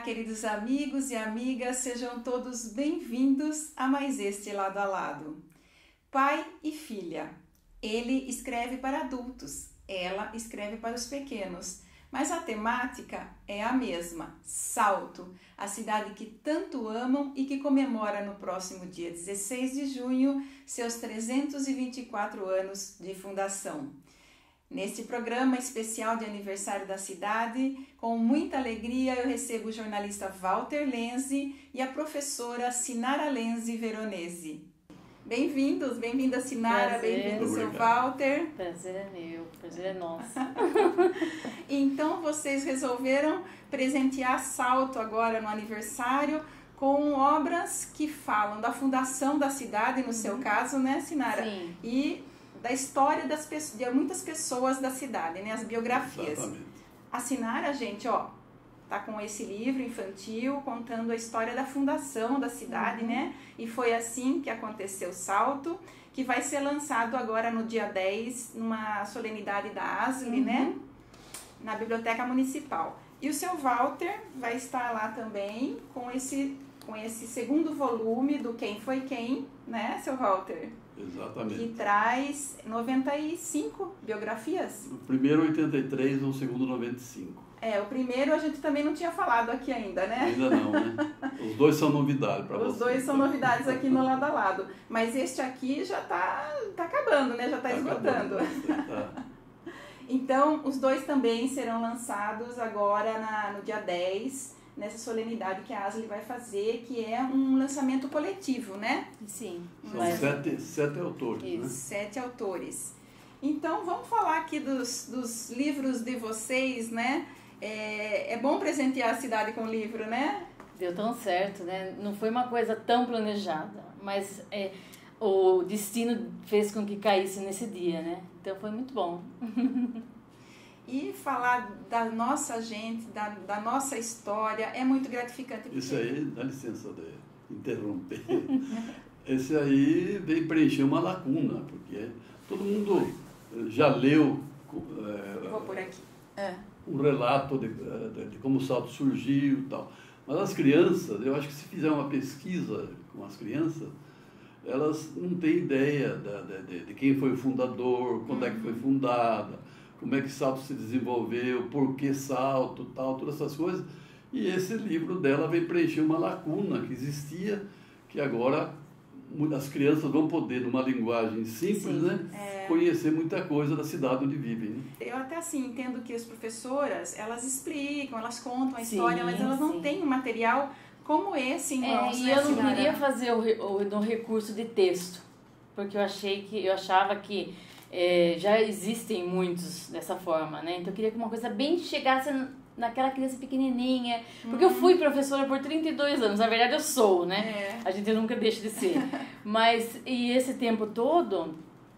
queridos amigos e amigas, sejam todos bem-vindos a mais este Lado a Lado. Pai e filha, ele escreve para adultos, ela escreve para os pequenos, mas a temática é a mesma, Salto, a cidade que tanto amam e que comemora no próximo dia 16 de junho seus 324 anos de fundação. Neste programa especial de aniversário da cidade, com muita alegria eu recebo o jornalista Walter Lenzi e a professora Sinara Lenzi Veronese. Bem-vindos, bem-vinda Sinara, bem-vindo seu Walter. Prazer é meu, prazer é nosso. Então vocês resolveram presentear Salto agora no aniversário com obras que falam da fundação da cidade, no seu caso, né, Sinara? Sim. E da história de muitas pessoas da cidade, né? As biografias. Exatamente. A Sinara, gente, ó, tá com esse livro infantil contando a história da fundação da cidade, né? E foi assim que aconteceu o Salto, que vai ser lançado agora no dia 10, numa solenidade da ASLI, né? Na Biblioteca Municipal. E o seu Walter vai estar lá também com esse segundo volume do Quem Foi Quem, né, seu Walter? Exatamente. Que traz 95 biografias. O primeiro 83, o segundo 95. O primeiro a gente também não tinha falado aqui ainda, né? Ainda não, né? Os dois são novidade para vocês. Os dois são novidades aqui no Lado a Lado. Mas este aqui já tá acabando, né? Já tá esgotando. Tá. Então, os dois também serão lançados agora no dia 10, nessa solenidade que a ASLI vai fazer, que é um lançamento coletivo, né? Sim. São sete autores, Isso. né? 7 autores. Então, vamos falar aqui dos livros de vocês, né? É bom presentear a cidade com livro, né? Deu tão certo, né? Não foi uma coisa tão planejada, mas o destino fez com que caísse nesse dia, né? Então foi muito bom. E falar da nossa gente, da nossa história, é muito gratificante. Esse aí, dá licença de interromper. Esse aí veio preencher uma lacuna, porque todo mundo já leu Vou por aqui. um relato de como o Salto surgiu e tal. Mas as crianças, eu acho que se fizer uma pesquisa com as crianças, elas não têm ideia de quem foi o fundador, quando é que foi fundada, como é que Salto se desenvolveu, por que Salto, tal, todas essas coisas. E esse livro dela vem preencher uma lacuna que existia, que agora as crianças vão poder, numa linguagem simples, né, conhecer muita coisa da cidade onde vivem. Né? Eu até assim entendo que as professoras, elas explicam, elas contam a história, mas elas não têm um material como esse em mãos. E eu não queria fazer no recurso de texto, porque eu achava que já existem muitos dessa forma, né? Então eu queria que uma coisa bem chegasse naquela criança pequenininha, porque eu fui professora por 32 anos, na verdade eu sou, né? A gente nunca deixa de ser. Mas, e esse tempo todo,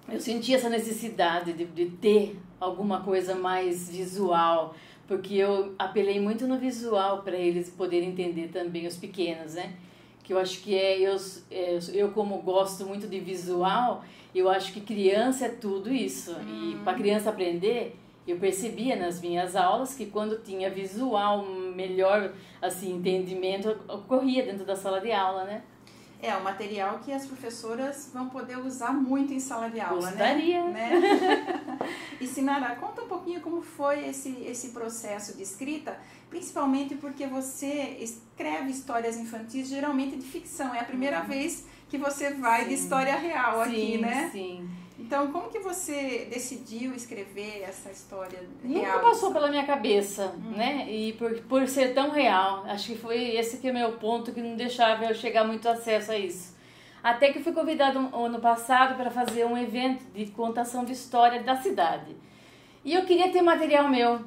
eu senti essa necessidade de ter alguma coisa mais visual, porque eu apelei muito no visual para eles poderem entender também, os pequenos, né? Que eu acho que eu como gosto muito de visual, eu acho que criança é tudo isso. E para criança aprender, eu percebia nas minhas aulas que quando tinha visual, melhor assim, entendimento, ocorria dentro da sala de aula, né? O material que as professoras vão poder usar muito em sala de aula, Gostaria. né? E Sinara, conta um pouquinho como foi esse processo de escrita, principalmente porque você escreve histórias infantis, geralmente de ficção. É a primeira vez que você vai de história real aqui, né? Sim. Então, como que você decidiu escrever essa história Nunca real? passou pela minha cabeça, né? E por ser tão real, acho que foi esse que é o meu ponto que não deixava eu chegar muito acesso a isso. Até que fui convidada ano passado para fazer um evento de contação de história da cidade. E eu queria ter material meu.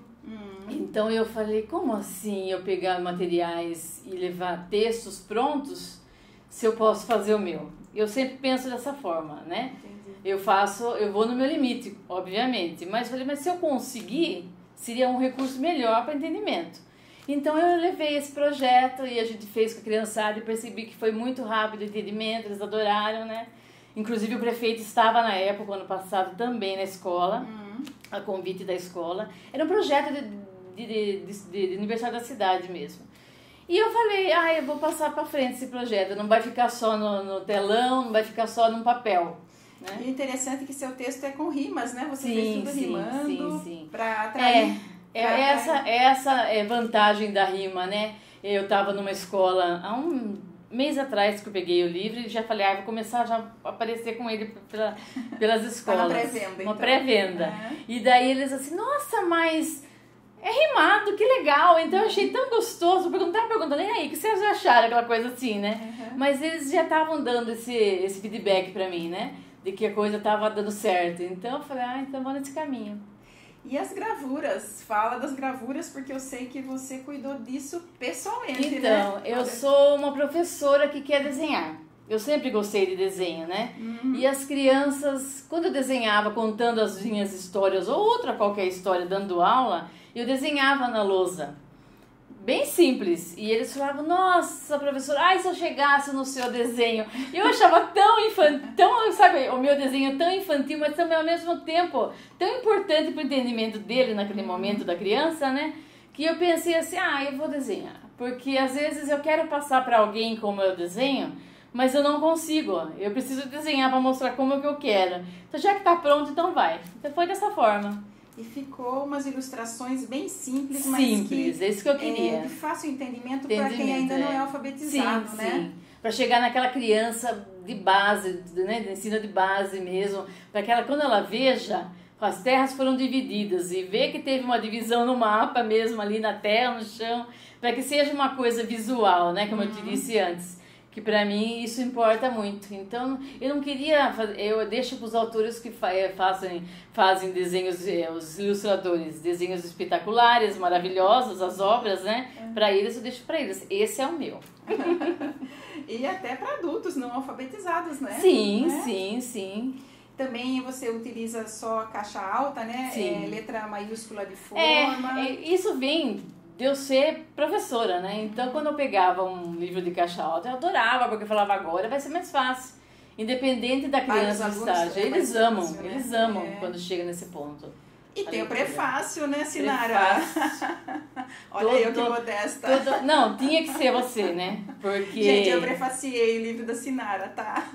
Então eu falei, como assim eu pegar materiais e levar textos prontos se eu posso fazer o meu? Eu sempre penso dessa forma, né? Entendi. Eu vou no meu limite, obviamente, mas falei, mas se eu conseguir, seria um recurso melhor para entendimento. Então eu levei esse projeto e a gente fez com a criançada e percebi que foi muito rápido o entendimento, eles adoraram, né? Inclusive o prefeito estava na época, ano passado, também na escola, a convite da escola. Era um projeto de aniversário da cidade mesmo. E eu falei, eu vou passar para frente esse projeto, não vai ficar só no telão, não vai ficar só no papel. Né? E interessante que seu texto é com rimas, né? Você fez tudo rimando para atrair. Essa é vantagem da rima, né? Eu estava numa escola há um mês atrás que eu peguei o livro e já falei, vou começar já a aparecer com ele pelas escolas. Uma pré-venda, Uma pré-venda. E daí eles assim, nossa, mas é rimado, que legal. Então eu achei tão gostoso, perguntando, e aí, o que vocês acharam? Aquela coisa assim, né? Mas eles já estavam dando esse feedback pra mim, né? De que a coisa estava dando certo. Então eu falei, então vou nesse caminho. E as gravuras? Fala das gravuras, porque eu sei que você cuidou disso pessoalmente, né? Então, eu sou uma professora que quer desenhar. Eu sempre gostei de desenho, né? E as crianças, quando eu desenhava contando as minhas histórias ou outra qualquer história dando aula, eu desenhava na lousa. Bem simples. E eles falavam, nossa, professora, se eu chegasse no seu desenho. E eu achava tão infantil, sabe, o meu desenho tão infantil, mas também ao mesmo tempo tão importante para o entendimento dele naquele momento da criança, né? Que eu pensei assim, eu vou desenhar. Porque às vezes eu quero passar para alguém como eu desenho, mas eu não consigo. Eu preciso desenhar para mostrar como é que eu quero. Então já que está pronto, então vai. Então foi dessa forma. E ficou umas ilustrações bem simples, mas é isso que eu queria. De fácil entendimento para quem ainda não é alfabetizado, né? Sim. Para chegar naquela criança de base, né, de ensino de base mesmo, para que ela, quando ela veja, as terras foram divididas e vê que teve uma divisão no mapa mesmo, ali na terra, no chão, para que seja uma coisa visual, né, como eu te disse antes. Que para mim isso importa muito. Então eu não queria, eu deixo para os autores que fazem desenhos, os ilustradores, desenhos espetaculares, maravilhosos, as obras, né? Para eles eu deixo para eles. Esse é o meu. E até para adultos não alfabetizados, né? Sim. Também você utiliza só caixa alta, né? Sim. Letra maiúscula de forma. Isso vem de eu ser professora, né? Então, quando eu pegava um livro de caixa alta, eu adorava, porque eu falava, agora vai ser mais fácil. Independente da criança do estágio. Eles amam quando chega nesse ponto. E tem o prefácio, né, Sinara? Olha eu que modesta. Não, tinha que ser você, né? Porque... Gente, eu prefaciei o livro da Sinara, tá?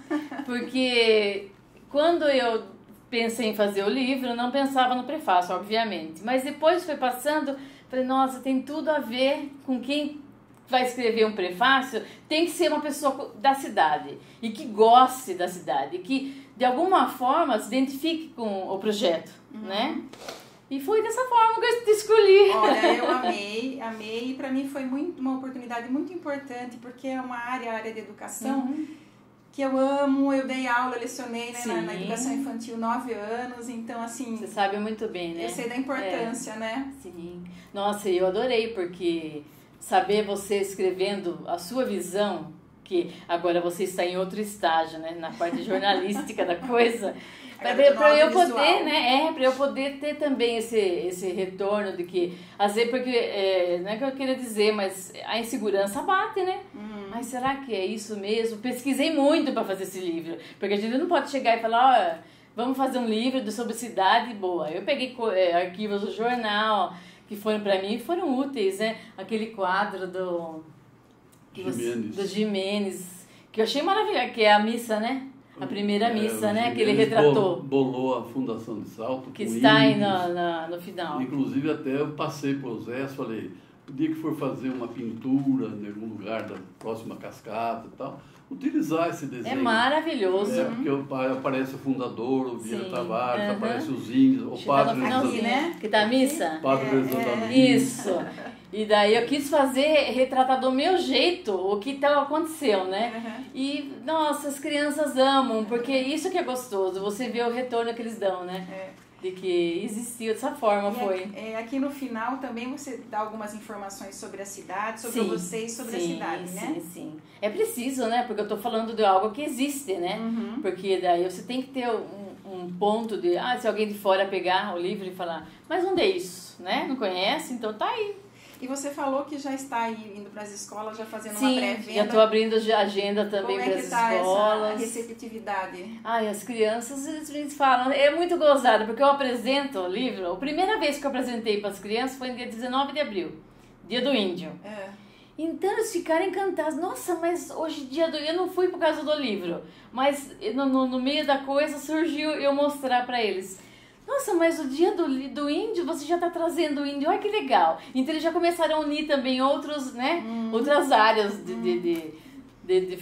Porque quando eu pensei em fazer o livro, eu não pensava no prefácio, obviamente. Mas depois foi passando... Falei, nossa, tem tudo a ver com quem vai escrever um prefácio, tem que ser uma pessoa da cidade e que goste da cidade, que de alguma forma se identifique com o projeto, né? E foi dessa forma que eu escolhi. Olha, eu amei, e para mim foi uma oportunidade muito importante, porque é uma área de educação que eu amo, eu dei aula, eu lecionei, né, na educação infantil 9 anos, então assim... Você sabe muito bem, né? Eu sei da importância, né? Sim. Nossa, eu adorei, porque saber você escrevendo a sua visão, que agora você está em outro estágio, né, na parte jornalística da coisa... Para eu poder, né? Para eu poder ter também esse retorno de que, às vezes, porque não é que eu queira dizer, mas a insegurança bate, né? Mas será que é isso mesmo? Pesquisei muito para fazer esse livro, porque a gente não pode chegar e falar, vamos fazer um livro sobre cidade boa. Eu peguei arquivos do jornal que foram para mim foram úteis, né? Aquele quadro do Jimenez, que eu achei maravilhoso, que é a missa, né? A primeira missa, né? Que ele retratou. Bolou a Fundação de Salto. Que está aí no final. Inclusive, até eu passei por Zé, falei, o dia que for fazer uma pintura em algum lugar da próxima cascata e tal, utilizar esse desenho. É maravilhoso. Porque aparece o fundador, o Vieira Tavares, aparece os índios, o padre rezando, né? Que tá a missa? Padre rezando a missa. Isso. E daí eu quis retratar do meu jeito o que aconteceu, né? E, nossa, as crianças amam, porque isso que é gostoso, você vê o retorno que eles dão, né? De que existiu dessa forma, foi. Aqui no final também você dá algumas informações sobre a cidade, sobre vocês, sobre a cidade, né? Sim. É preciso, né? Porque eu tô falando de algo que existe, né? Porque daí você tem que ter um ponto de... se alguém de fora pegar o livro e falar, mas onde é isso, né? Não conhece? Então tá aí. E você falou que já está aí indo para as escolas, já fazendo uma pré-venda. Sim, já estou abrindo agenda também para as escolas. Como é que está essa receptividade? As crianças, eles falam, é muito gozado, porque eu apresento o livro, a primeira vez que eu apresentei para as crianças foi no dia 19 de abril, dia do índio. Então eles ficaram encantados. Nossa, mas hoje em dia eu não fui por causa do livro, mas no meio da coisa surgiu eu mostrar para eles. Nossa, mas o dia do índio, você já está trazendo o índio, olha que legal. Então eles já começaram a unir também outros, né, outras áreas de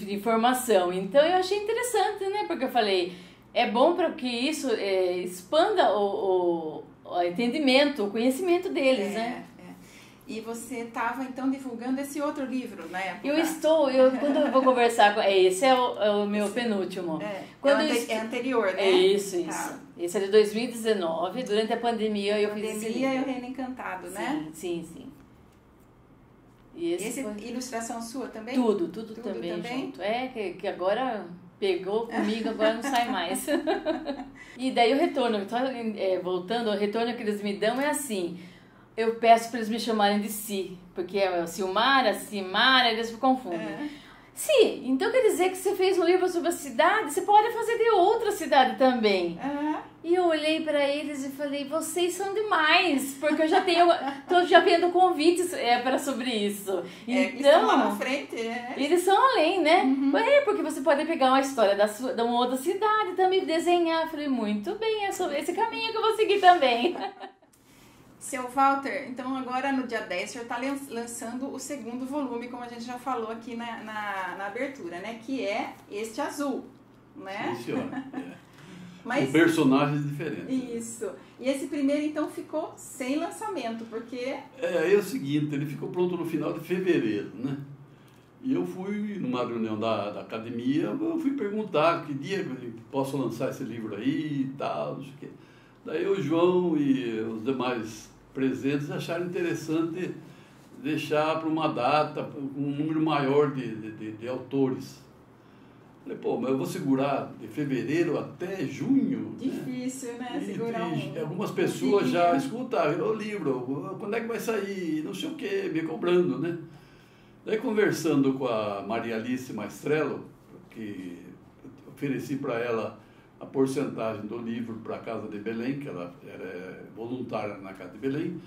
informação. Então eu achei interessante, né, porque eu falei, é bom para que isso expanda o entendimento, o conhecimento deles, né? E você estava, então, divulgando esse outro livro na época? Quando eu vou conversar com... Esse é o meu penúltimo. É anterior, né? Isso. Tá. Esse é de 2019, durante a pandemia eu fiz esse livro. Pandemia e o Reino Encantado, né? Sim. E esse foi... ilustração sua também? Tudo também junto. Que agora pegou comigo, agora não sai mais. E daí o retorno, voltando, o retorno que eles me dão é assim... Eu peço para eles me chamarem de Si, porque é o Silmara, Cimara, eles me confundem. Si, então quer dizer que você fez um livro sobre a cidade, você pode fazer de outra cidade também. E eu olhei para eles e falei, vocês são demais, porque eu já tô já vendo convites para sobre isso. Então, estão lá na frente, Eles são além, né? Porque você pode pegar uma história de uma outra cidade também, desenhar. Eu falei, muito bem, é sobre esse caminho que eu vou seguir também. Seu Walter, então agora no dia 10 o senhor está lançando o segundo volume, como a gente já falou aqui na abertura, né? Que é este azul, né? Sim, senhora. Mas, com personagens diferentes. Isso. E esse primeiro, então, ficou sem lançamento, porque... É o seguinte, ele ficou pronto no final de fevereiro, né? E eu fui numa reunião da academia, eu fui perguntar que dia eu posso lançar esse livro aí e tal, não sei o quê. Daí o João e os demais presentes acharam interessante deixar para uma data um número maior de autores. Falei, mas eu vou segurar de fevereiro até junho. Difícil, né? Segurar algumas pessoas já escutaram o livro, quando é que vai sair, não sei o quê, me cobrando, né? Daí conversando com a Maria Alice Maestrello, que ofereci para ela a porcentagem do livro para a Casa de Belém, que ela era voluntária na Casa de Belém,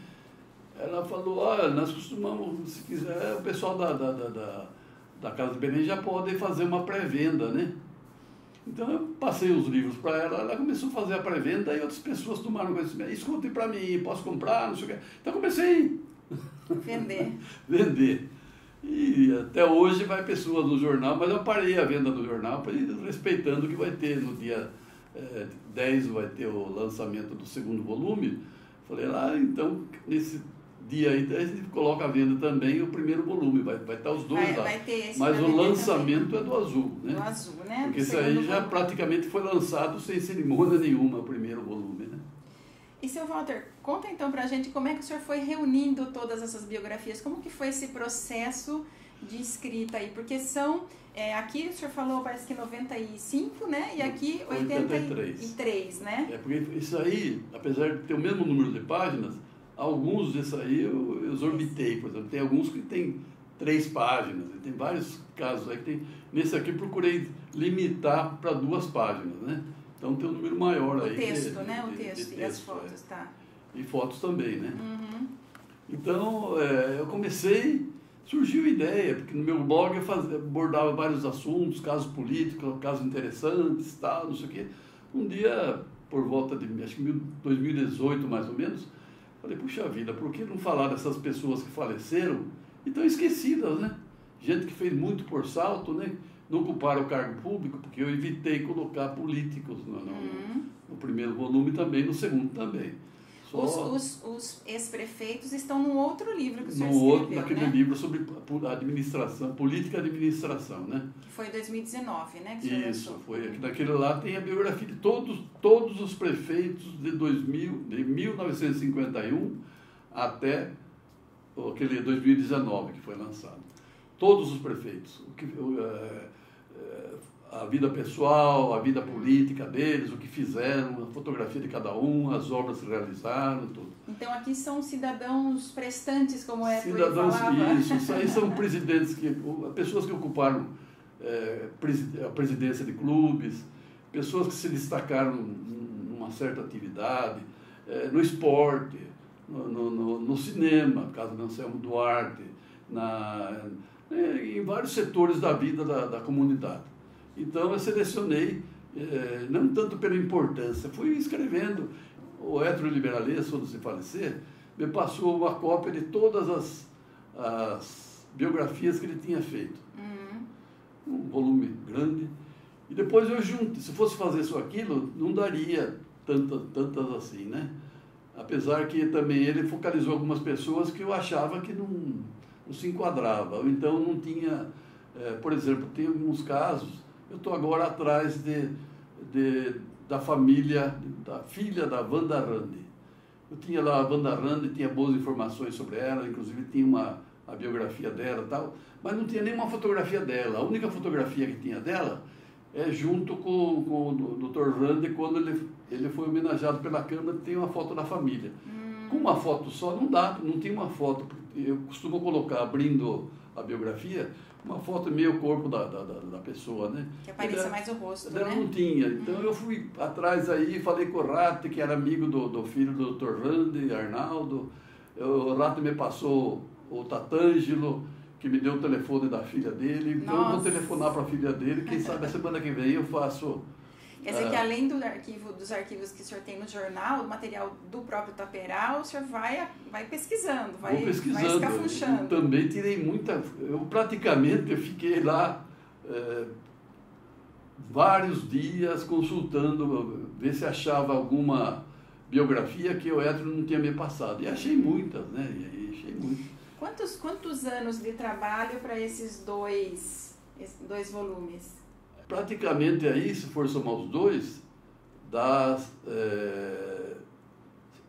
ela falou, olha, nós costumamos, se quiser, o pessoal da Casa de Belém já pode fazer uma pré-venda, né? Então eu passei os livros para ela começou a fazer a pré-venda e outras pessoas tomaram conhecimento, escutem para mim, posso comprar, não sei o quê. Então comecei a vender. E até hoje vai pessoas no jornal, mas eu parei a venda no jornal, respeitando que vai ter no dia 10 vai ter o lançamento do segundo volume. Falei então nesse dia aí a gente coloca a venda também o primeiro volume, vai estar os dois lá. Mas o lançamento também é do azul, né? Do azul, né? Porque isso aí já praticamente foi lançado sem cerimônia nenhuma, o primeiro volume, né? E, seu Walter, conta então pra gente como é que o senhor foi reunindo todas essas biografias, como que foi esse processo de escrita aí, porque são, aqui o senhor falou, parece que 95, né, e aqui 83, né? Porque isso aí, apesar de ter o mesmo número de páginas, alguns desses aí eu exorbitei, por exemplo, tem alguns que tem 3 páginas, tem vários casos aí que tem, nesse aqui eu procurei limitar para 2 páginas, né? Então tem um número maior aí. O texto, né? O texto e as fotos, tá. E fotos também, né? Então, eu comecei, surgiu a ideia, porque no meu blog eu abordava vários assuntos, casos políticos, casos interessantes, tal, não sei o quê. Um dia, por volta de, acho que 2018 mais ou menos, falei, puxa vida, por que não falar dessas pessoas que faleceram e estão esquecidas, né? Gente que fez muito por salto, né? Não ocuparam o cargo público, porque eu evitei colocar políticos no primeiro volume também, no segundo também. Os ex-prefeitos estão num outro livro que o senhor escreveu, naquele livro sobre administração, política e administração, né? Que foi em 2019, né? Que Isso, foi. Naquele lá tem a biografia de todos os prefeitos de 1951 até aquele 2019 que foi lançado. Todos os prefeitos. A vida pessoal, a vida política deles, o que fizeram, a fotografia de cada um, as obras que realizaram, tudo. Então aqui são cidadãos prestantes, como cidadãos, isso aí são presidentes, pessoas que ocuparam a presidência de clubes, pessoas que se destacaram numa certa atividade, no esporte, no cinema, caso de Anselmo Duarte, em vários setores da vida da comunidade. Então eu selecionei, não tanto pela importância, fui escrevendo. O Hétero Liberalês, quando se falecer, me passou uma cópia de todas as biografias que ele tinha feito. Um volume grande. E depois eu junto, se fosse fazer isso aquilo, não daria tantas assim, né? Apesar que também ele focalizou algumas pessoas que eu achava que não se enquadrava, ou então não tinha, por exemplo, tem alguns casos, eu estou agora atrás da família, da filha da Wanda Randi. Eu tinha lá a Wanda Randi, tinha boas informações sobre ela, inclusive tinha a biografia dela e tal, mas não tinha nenhuma fotografia dela. A única fotografia que tinha dela é junto com o Dr. Randi, quando ele foi homenageado pela Câmara, tem uma foto da família. Com uma foto só não dá, não tem uma foto. Eu costumo colocar, abrindo a biografia, uma foto meio corpo da pessoa, né? Que apareça mais o rosto, né? Não tinha. Então eu fui atrás aí, falei com o Rato, que era amigo do filho do Dr. Randi, Arnaldo. O Rato me passou o Tatângelo, que me deu o telefone da filha dele. Então eu vou telefonar para a filha dele, quem sabe a semana que vem eu faço... Quer dizer que além dos arquivos que o senhor tem no jornal, o material do próprio Taperal, o senhor vai pesquisando, vai escafunchando. Eu também tirei muita... Eu praticamente fiquei lá vários dias consultando, ver se achava alguma biografia que o Hétero não tinha me passado. E achei muitas, né? Quantos anos de trabalho para esses dois volumes? Praticamente aí, se for somar os dois, dá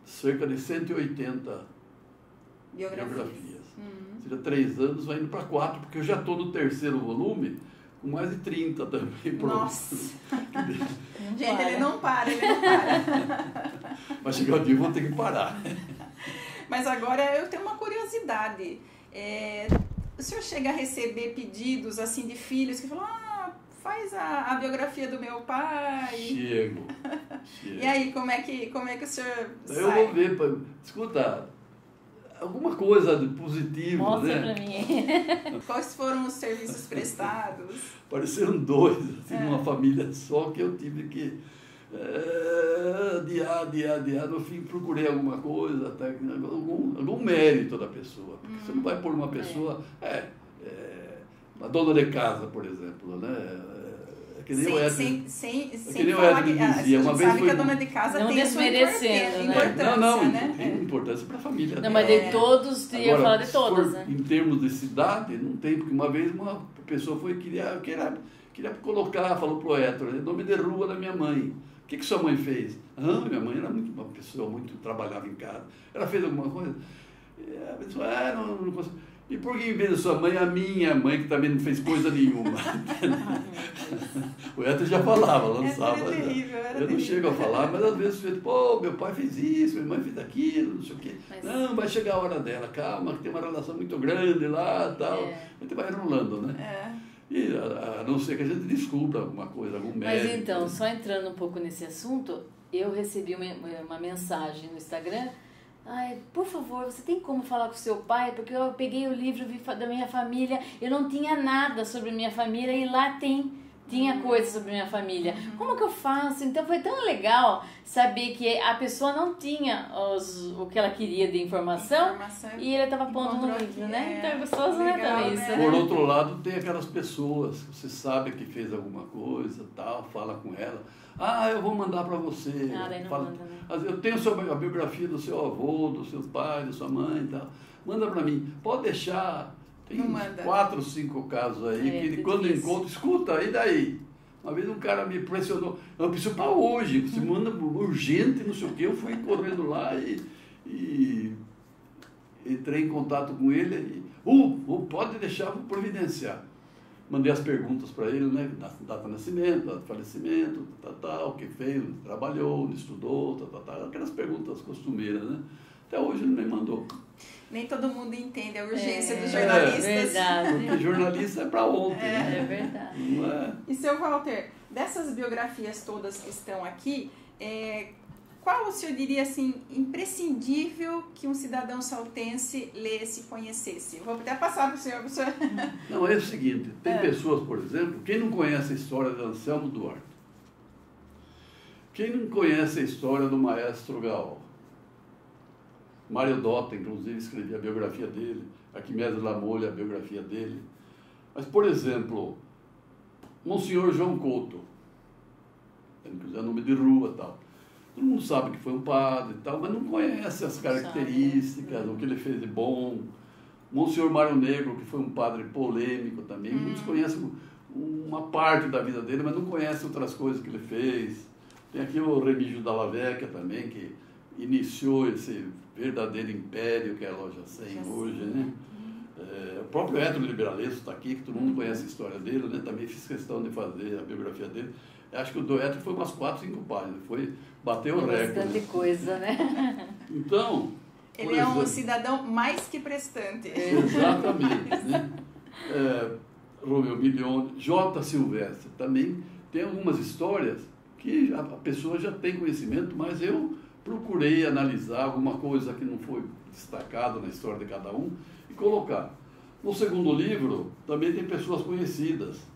cerca de 180 biografias. Seja 3 anos, vai indo para 4, porque eu já estou no 3º volume, com mais de 30 também. Nossa! Gente, ele não para. Mas chegar o dia eu vou ter que parar. Mas agora eu tenho uma curiosidade. O senhor chega a receber pedidos assim de filhos que falam, faz a biografia do meu pai. Chego. E aí, como é que o senhor sai? Eu vou ver, escuta, alguma coisa de positivo, mostra, né? Pra mim. Quais foram os serviços prestados? Apareceram 2, assim, numa família só, que eu tive que adiar. No fim, procurei alguma coisa, até algum mérito da pessoa. Porque você não vai pôr uma pessoa... uma dona de casa, por exemplo, né? Que nem o Hétero dizia. Uma vez sabe que a dona de casa tem a sua importância, né? Tem importância para a família. Não, mas de todos, eu ia falar de todas, né? Em termos de cidade, não tem, porque uma vez uma pessoa queria colocar, falou pro Hétero, é nome de rua da minha mãe. O que sua mãe fez? Minha mãe era uma pessoa muito, trabalhava em casa. Ela fez alguma coisa? A pessoa, não consigo. E por que em vez da sua mãe, a minha mãe, que também não fez coisa nenhuma? O Hétero já falava, lançava. Era terrível. Eu não chego a falar, mas às vezes eu digo, meu pai fez isso, minha mãe fez aquilo, não sei o quê. Mas... Não, vai chegar a hora dela, calma, que tem uma relação muito grande lá e tal. A gente vai enrolando, né? E a não ser que a gente descubra alguma coisa, algum mérito. Mas então, só entrando um pouco nesse assunto, eu recebi uma mensagem no Instagram. Por favor, você tem como falar com seu pai? Porque eu peguei o livro da minha família, eu não tinha nada sobre minha família e lá tinha coisas sobre minha família. Como que eu faço? Então foi tão legal saber que a pessoa não tinha o que ela queria de informação e ele estava pondo no livro, né? Então é gostoso, legal, né? Também isso, né? Por outro lado, tem aquelas pessoas que você sabe que fez alguma coisa, tal, fala com ela. Eu vou mandar para você. Daí não manda, né? Eu tenho a biografia do seu avô, do seu pai, da sua mãe e tal. Manda para mim. Pode deixar. Tem uns 4, 5 casos aí, que quando eu encontro, escuta, e daí? Uma vez um cara me pressionou, eu preciso para hoje, você manda urgente, não sei o quê. Eu fui correndo lá e entrei em contato com ele e, pode deixar, vou providenciar. Mandei as perguntas para ele, né? Data de nascimento, data de falecimento, o que fez, onde trabalhou, onde estudou, aquelas perguntas costumeiras, né? Até hoje ele me mandou. Nem todo mundo entende a urgência dos jornalistas. É verdade. Porque jornalista é para ontem. Né? É verdade. Não é? E seu Walter, dessas biografias todas que estão aqui, qual o senhor diria assim, imprescindível que um cidadão saltense lesse e conhecesse? Vou até passar para o senhor. Não, é o seguinte, tem pessoas, por exemplo, quem não conhece a história de Anselmo Duarte? Quem não conhece a história do maestro Gaol? Mário Dota, inclusive, escrevia a biografia dele, Arquimedes Lamolha, a biografia dele. Mas, por exemplo, Monsenhor João Couto, é nome de rua e tal. Todo mundo sabe que foi um padre e tal, mas não conhece as características, o que ele fez de bom. Monsenhor Mário Negro, que foi um padre polêmico também, muitos conhecem uma parte da vida dele, mas não conhecem outras coisas que ele fez. Tem aqui o Remígio Dalla Vecchia também, que iniciou esse verdadeiro império que é a Loja 100 hoje, né? O próprio Hétero Liberalesso está aqui, que todo mundo conhece a história dele, né? Também fiz questão de fazer a biografia dele. Acho que o do Hétero foi umas 4, 5 páginas, bateu o recorde. Bastante coisa, né? Então... Ele é um cidadão mais que prestante. Exatamente, né? Romeu Milione, J. Silvestre, também tem algumas histórias que a pessoa já tem conhecimento, mas eu procurei analisar alguma coisa que não foi destacada na história de cada um e colocar. No segundo livro, também tem pessoas conhecidas.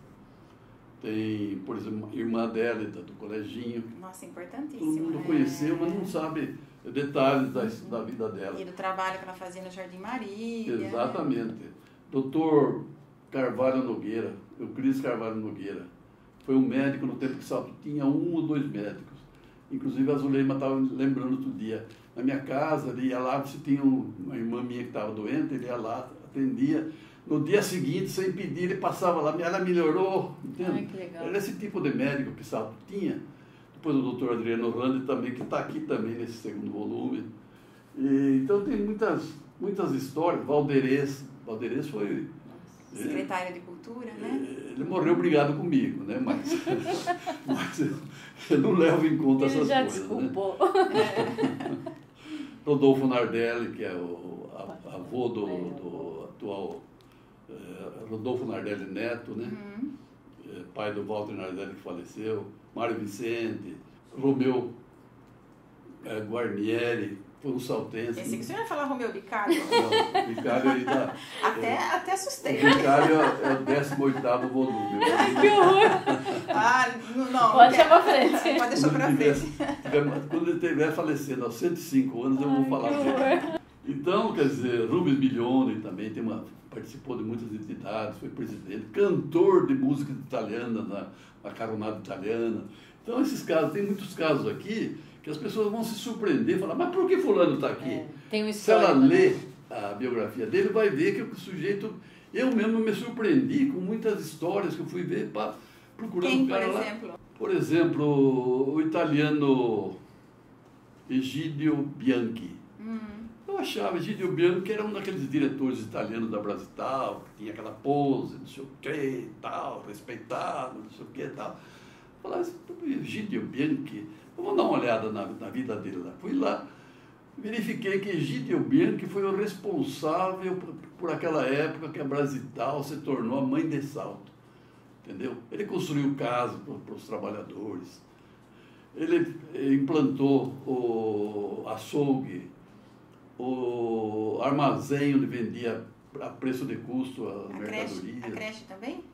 Tem, por exemplo, a irmã Délida, do coleginho. Nossa, importantíssimo. Todo mundo conheceu, mas não sabe detalhes da vida dela. E do trabalho que ela fazia no Jardim Maria. Exatamente. Doutor Carvalho Nogueira, Euclides Carvalho Nogueira, foi um médico no tempo que Salto tinha 1 ou 2 médicos. Inclusive a Zuleima estava lembrando outro dia. Na minha casa, ele ia lá, se tinha uma irmã minha que estava doente, ele ia lá, atendia. No dia seguinte, sem pedir, ele passava lá, ela melhorou, entende? Ai, que legal. Era esse tipo de médico que Salto tinha. Depois o doutor Adriano Randi também, que está aqui também nesse segundo volume. Então tem muitas histórias. Valderez foi... Secretário de Cultura, né? Ele morreu brigado comigo, né? Mas eu não levo em conta essas já coisas. desculpou. Né? Rodolfo Nardelli, que é o avô do atual Rodolfo Nardelli Neto, né? Pai do Walter Nardelli, que faleceu. Mário Vicente, Romeu Guarnieri, foi um saltense. Pensei que o senhor ia falar Romeu Bicário. Não, o Bicário aí tá... Até assustei. O Bicário é o 18º volume. Ai, que horror! Não. Pode deixar pra frente. Pode deixar pra frente. Quando ele estiver falecendo aos 105 anos, eu vou falar dele. Então, quer dizer, Rubens Milione também participou de muitas entidades, foi presidente, cantor de música italiana, na Caronada Italiana. Então, esses casos, tem muitos casos aqui que as pessoas vão se surpreender, falar, mas por que fulano está aqui? Tem um Se ela histórico, lê né? a biografia dele, vai ver que o sujeito... Eu mesmo me surpreendi com muitas histórias que eu fui ver procurando Quem, o cara por lá. exemplo? Por exemplo, o italiano Egidio Bianchi. Eu achava Egidio Bianchi que era um daqueles diretores italianos da Brasital, que tinha aquela pose, não sei o que, tal, respeitado, não sei o que, tal. Eu falava, Egidio Bianchi, vamos dar uma olhada na vida dele lá. Fui lá, verifiquei que Egidio Bianchi foi o responsável por aquela época que a Brasital se tornou a mãe de Salto. Entendeu? Ele construiu casa para os trabalhadores. Ele implantou o açougue, o armazém onde vendia a preço de custo as mercadorias. A creche também?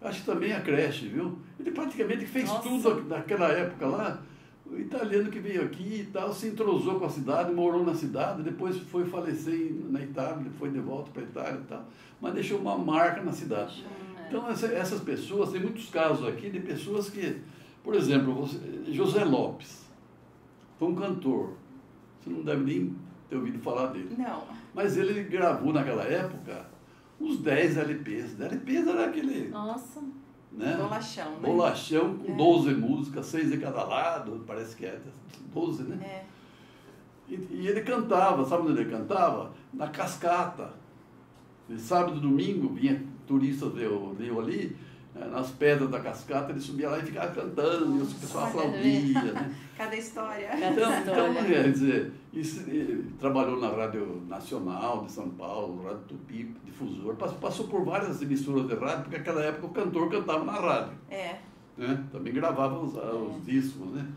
Acho que também a creche, viu? Ele praticamente fez Nossa. tudo naquela época lá. O italiano que veio aqui e tal, se entrosou com a cidade, morou na cidade, depois foi falecer na Itália, foi de volta para a Itália e tal, mas deixou uma marca na cidade. Então, essas pessoas, tem muitos casos aqui de pessoas que, por exemplo, José Lopes, foi um cantor, você não deve nem ter ouvido falar dele. Não. Mas ele gravou naquela época uns 10 LPs. LPs era aquele... Nossa. Né? Bolachão, né? Bolachão com 12 músicas, 6 de cada lado, parece que é 12, né? É. E ele cantava, sabe onde ele cantava? Na cascata. E sábado e domingo vinha turistas veio ali, nas pedras da cascata, ele subia lá e ficava cantando, e o pessoal aplaudia, né? Cada história. Então, quer dizer, ele trabalhou na Rádio Nacional de São Paulo, Rádio Tupi, difusor, passou por várias emissoras de rádio, porque naquela época o cantor cantava na rádio. É. Né? Também gravava os discos, né?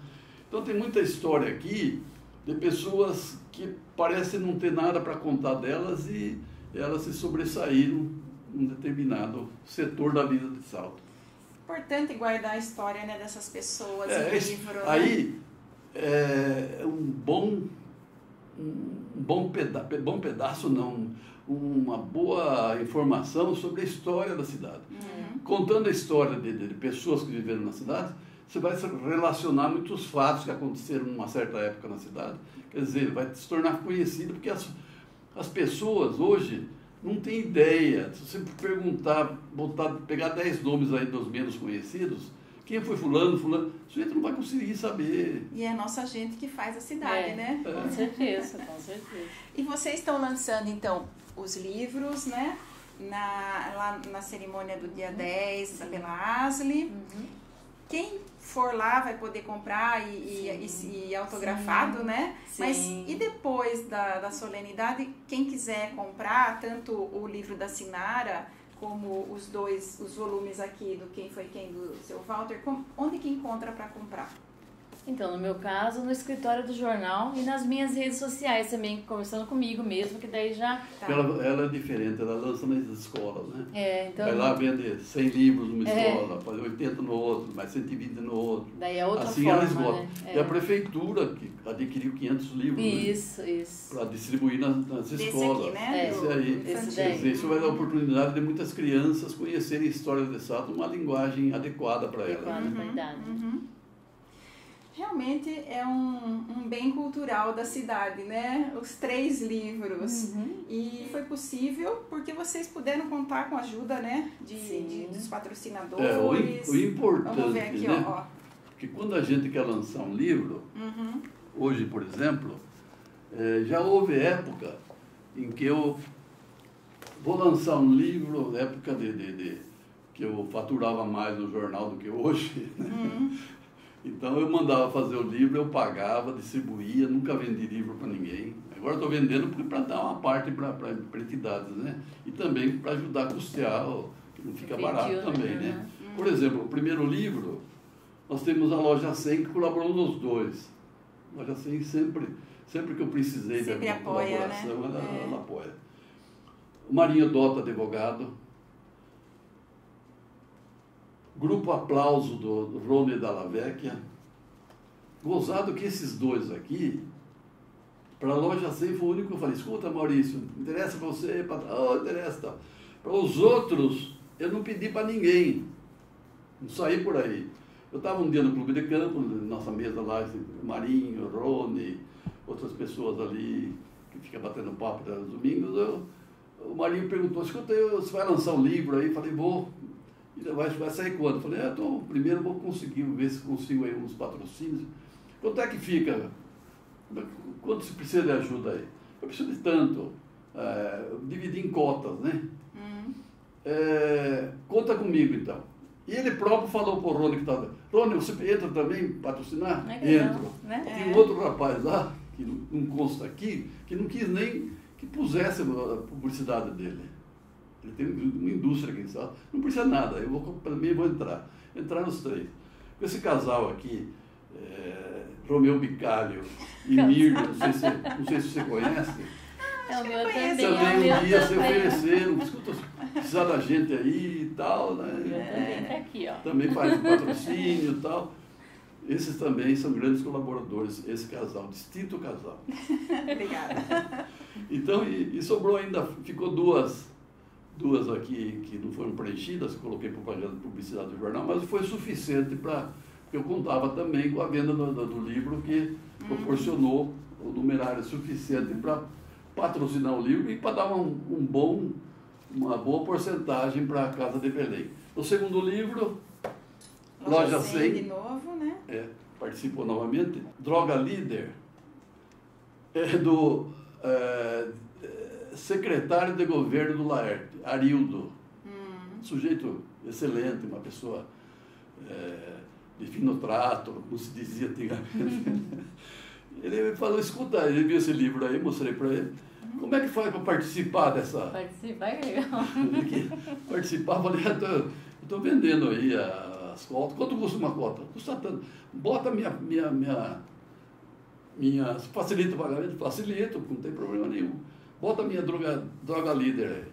Então tem muita história aqui de pessoas que parecem não ter nada para contar delas e elas se sobressaíram em um determinado setor da vida de Salto. Importante guardar a história, né, dessas pessoas no livro. Aí, bom pedaço não, uma boa informação sobre a história da cidade. Contando a história de pessoas que viveram na cidade, você vai relacionar muitos fatos que aconteceram numa certa época na cidade. Quer dizer, vai se tornar conhecido, porque as pessoas hoje não têm ideia. Se você perguntar, pegar 10 nomes aí dos menos conhecidos, quem foi fulano, o sujeito não vai conseguir saber. E é a nossa gente que faz a cidade, né? Com certeza, com certeza. E vocês estão lançando, então, os livros, né? Lá na cerimônia do dia 10, pela Asli. Quem for lá vai poder comprar e autografado, sim, né? Sim. Mas e depois da solenidade, quem quiser comprar, tanto o livro da Sinara, como os volumes aqui do Quem Foi Quem, do seu Walter, onde que encontra para comprar? Então, no meu caso, no escritório do jornal e nas minhas redes sociais também, conversando comigo mesmo, que daí já... Tá. Ela é diferente, ela lança nas escolas, né? Então... Vai lá, vende 100 livros numa escola, faz 80 no outro, mais 120 no outro. Daí é outra assim forma, ela esgota. Né? E a prefeitura que adquiriu 500 livros, isso. Para distribuir nas escolas. Aqui, né? Isso vai dar oportunidade de muitas crianças conhecerem a história de Salto, uma linguagem adequada para elas. Adequada para a idade. Realmente é um bem cultural da cidade, né? Os 3 livros. E foi possível porque vocês puderam contar com a ajuda, né? Dos patrocinadores. O importante, vamos ver aqui, né? ó. Porque quando a gente quer lançar um livro, hoje, por exemplo, já houve época em que eu vou lançar um livro, época que eu faturava mais no jornal do que hoje, né? Então eu mandava fazer o livro, eu pagava, distribuía, nunca vendi livro para ninguém. Agora estou vendendo para dar uma parte para entidades, né? E também para ajudar a custear, que não fica barato também, né? Por exemplo, o primeiro livro, nós temos a Loja 100 que colaborou nos 2. A Loja 100 sempre que eu precisei sempre da apoia, colaboração, né? ela apoia. O Marinho Dota, advogado. Grupo Aplauso do Rony Dalla Vecchia. Gozado que esses 2 aqui, para a Loja 100 foi o único que eu falei, escuta Maurício, interessa para você? Interessa. Para os outros, eu não pedi para ninguém, não saí por aí. Eu estava um dia no Clube de Campo, nossa mesa lá, Marinho, Rony, outras pessoas ali, que ficam batendo papo nos domingos. O Marinho perguntou, escuta, você vai lançar um livro aí? Eu falei, vou. Vai sair quando? Eu falei, primeiro vou conseguir, ver se consigo aí uns patrocínios. Quanto é que fica? Quanto se precisa de ajuda aí? Eu preciso de tanto. Dividir em cotas, né? Conta comigo, então. E ele próprio falou para o Rony que estava... Rony, você entra também patrocinar? Entro. Né? Tem um outro rapaz lá, que não consta aqui, que não quis nem que pusesse a publicidade dele. Ele tem uma indústria aqui, sabe? Não precisa nada, para mim vou entrar nos 3. Com esse casal aqui, Romeu Bicalho e Mirna, não sei se você conhece. O meu também. Também um dia se ofereceram, escuta, precisar da gente aí e tal, né? Também tá aqui, ó. Também faz patrocínio e tal. Esses também são grandes colaboradores, esse casal, distinto casal. Obrigada. Então, e sobrou ainda, ficou duas aqui que não foram preenchidas, coloquei propaganda de publicidade do jornal, mas foi suficiente porque eu contava também com a venda do livro que proporcionou o numerário suficiente para patrocinar o livro e para dar uma boa porcentagem para a Casa de Belém. No segundo livro, Loja 100 de novo, né? Participou novamente. Droga Líder do secretário de governo do Laerte, Arildo. Sujeito excelente, uma pessoa de fino trato, como se dizia antigamente. Ele falou, escuta, ele viu esse livro aí, mostrei para ele. Como é que faz para participar dessa... Participar é legal. Participar, falei, eu estou vendendo aí a as cotas. Quanto custa uma cota? Custa tanto. Bota facilita o pagamento? Facilito, não tem problema nenhum. Bota a minha droga líder aí.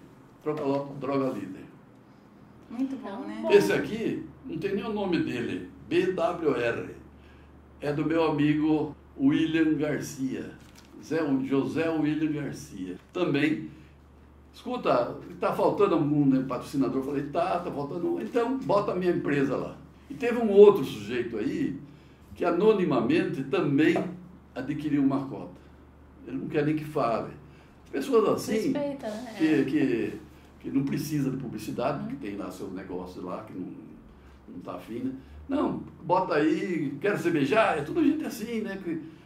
Droga líder. Muito bom, né? Esse aqui, não tem nem o nome dele. BWR. É do meu amigo William Garcia. José William Garcia. Também, escuta, está faltando algum patrocinador? Eu falei, tá faltando um. Então, bota a minha empresa lá. E teve um outro sujeito aí, que anonimamente também adquiriu uma cota. Ele não quer nem que fale. Pessoas assim, respeita, né? que não precisa de publicidade, que tem lá seu negócio lá, que não está afim, né? Não, bota aí, quero ser beijar, é tudo gente assim, né?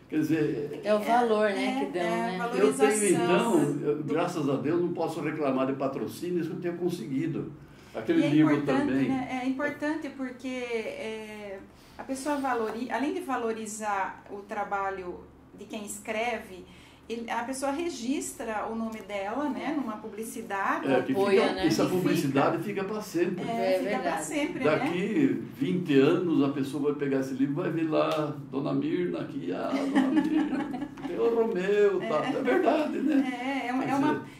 Quer dizer... É o valor, né, que dão, né? Eu tenho, então, graças a Deus, não posso reclamar de patrocínios que eu tenho conseguido. Aquele livro também. Né? É importante porque a pessoa valoriza, além de valorizar o trabalho de quem escreve, a pessoa registra o nome dela, né, numa publicidade. Apoia, né? Essa publicidade fica para sempre. Fica para sempre, Daqui né? 20 anos a pessoa vai pegar esse livro e vai ver lá, Dona Mirna aqui, Dona Mirna, tem o Romeu, tá. É verdade, né?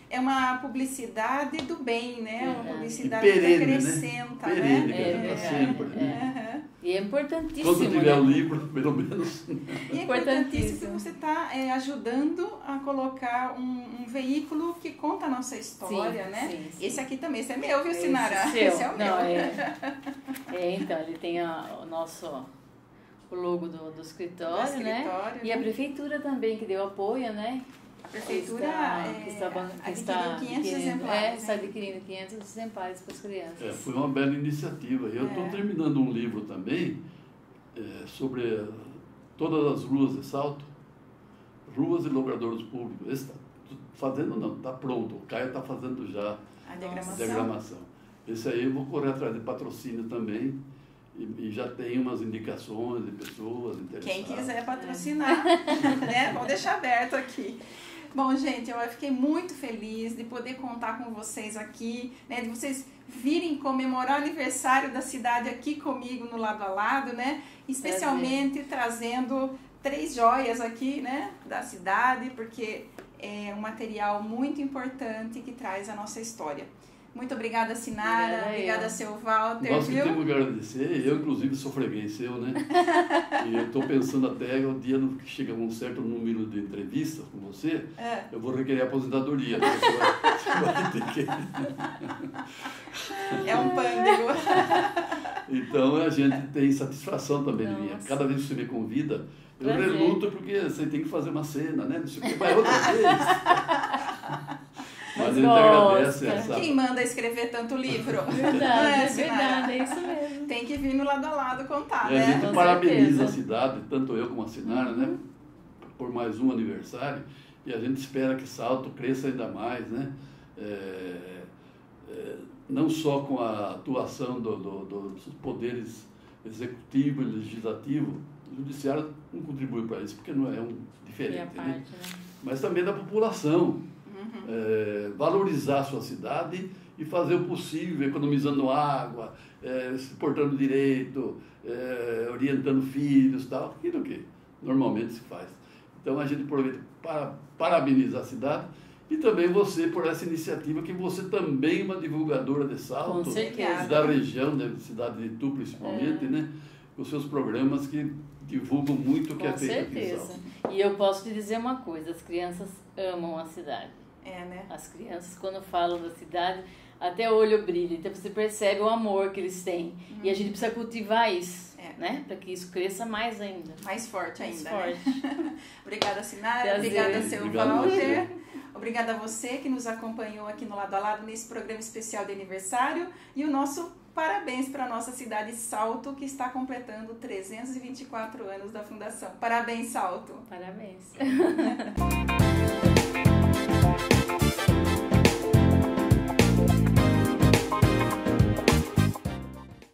É uma publicidade do bem, né? Uma publicidade perene, que acrescenta, né? Perene, né? que é para sempre. Né? E é importantíssimo. Quando tiver o livro, pelo menos. E é importantíssimo que você está ajudando a colocar um veículo que conta a nossa história, né? Sim. Esse aqui também, esse é meu, viu, Sinara? Esse é o não, meu. Então, ele tem o logo do escritório, né? E a prefeitura também, que deu apoio, né? A prefeitura está adquirindo 500 exemplares. Está adquirindo 500 exemplares para as crianças. Foi uma bela iniciativa. Eu estou terminando um livro também sobre todas as ruas de Salto, ruas e logradouros públicos. Esse está fazendo, não, está pronto. O Caio está fazendo já a diagramação. Esse aí eu vou correr atrás de patrocínio também. E já tem umas indicações de pessoas interessadas. Quem quiser patrocinar, né? Vamos deixar aberto aqui. Bom, gente, eu fiquei muito feliz de poder contar com vocês aqui, né? De vocês virem comemorar o aniversário da cidade aqui comigo no Lado a Lado, né? Especialmente trazendo 3 joias aqui, né? Da cidade, porque é um material muito importante que traz a nossa história. Muito obrigada, Sinara. Obrigada, seu Walter. Nós que temos que agradecer. Eu, inclusive, sou freguês seu, né? E eu estou pensando até o dia que chega um certo número de entrevistas com você, eu vou requerer aposentadoria. Né? Você vai ter que... É um pândego. Então, a gente tem satisfação também de vir. Cada vez que você me convida, eu reluto porque você tem que fazer uma cena, né? Não sei o que, vai outra vez. Mas a gente agradece essa... Quem manda escrever tanto livro? Verdade, é isso mesmo. Tem que vir no Lado a Lado contar, né? A gente parabeniza a cidade, tanto eu como a Sinara, né? Por mais um aniversário. E a gente espera que Salto cresça ainda mais, né? Não só com a atuação dos poderes executivo e legislativo, o judiciário não contribui para isso, porque não é diferente, né? Mas também da população. Valorizar a sua cidade e fazer o possível, economizando água, se portando direito, orientando filhos, tal, aquilo que normalmente se faz. Então a gente aproveita para parabenizar a cidade e também você por essa iniciativa, que você também é uma divulgadora de Salto, da região, da cidade de Itu principalmente, né? Com seus programas que divulgam muito o que é feito aqui em Salto. E eu posso te dizer uma coisa, as crianças amam a cidade. Né? As crianças, quando falam da cidade, até o olho brilha. Então você percebe o amor que eles têm. E a gente precisa cultivar isso, né? Para que isso cresça mais ainda. Mais forte ainda. Mais forte. Né? Obrigada, Sinara. Obrigada, seu Walter. Obrigada a você que nos acompanhou aqui no Lado a Lado nesse programa especial de aniversário. E o nosso parabéns para a nossa cidade Salto, que está completando 324 anos da fundação. Parabéns, Salto. Parabéns.